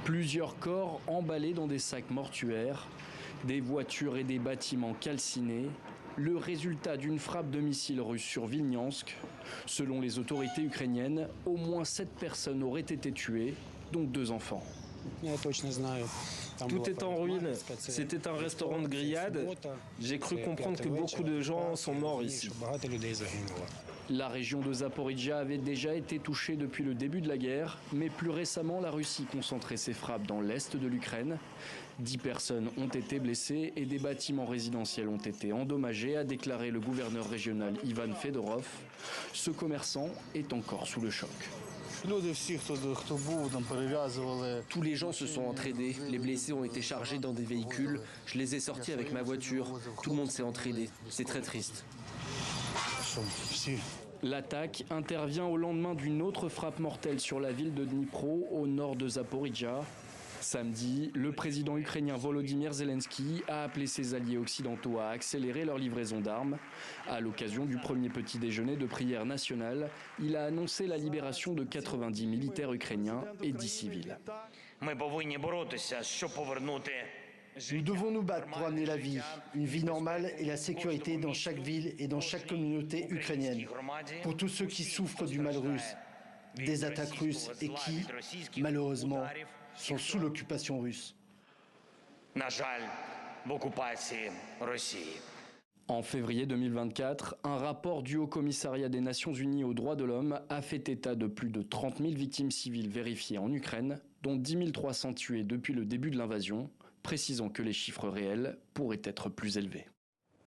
Plusieurs corps emballés dans des sacs mortuaires, des voitures et des bâtiments calcinés, le résultat d'une frappe de missiles russes sur Vilniansk. Selon les autorités ukrainiennes, au moins 7 personnes auraient été tuées, dont 2 enfants. Tout est en ruine. C'était un restaurant de grillade. J'ai cru comprendre que beaucoup de gens sont morts ici. La région de Zaporijjia avait déjà été touchée depuis le début de la guerre, mais plus récemment, la Russie concentrait ses frappes dans l'est de l'Ukraine. 10 personnes ont été blessées et des bâtiments résidentiels ont été endommagés, a déclaré le gouverneur régional Ivan Fedorov. Ce commerçant est encore sous le choc. Tous les gens se sont entraînés, les blessés ont été chargés dans des véhicules, je les ai sortis avec ma voiture, tout le monde s'est entraîné, c'est très triste. L'attaque intervient au lendemain d'une autre frappe mortelle sur la ville de Dnipro, au nord de Zaporijjia. Samedi, le président ukrainien Volodymyr Zelensky a appelé ses alliés occidentaux à accélérer leur livraison d'armes. À l'occasion du premier petit déjeuner de prière nationale, il a annoncé la libération de 90 militaires ukrainiens et 10 civils. Nous devons nous battre pour amener la vie, une vie normale et la sécurité dans chaque ville et dans chaque communauté ukrainienne. Pour tous ceux qui souffrent du mal russe, des attaques russes et qui, malheureusement, sont sous l'occupation russe. En février 2024, un rapport du Haut-Commissariat des Nations Unies aux droits de l'homme a fait état de plus de 30 000 victimes civiles vérifiées en Ukraine, dont 10 300 tués depuis le début de l'invasion, précisant que les chiffres réels pourraient être plus élevés.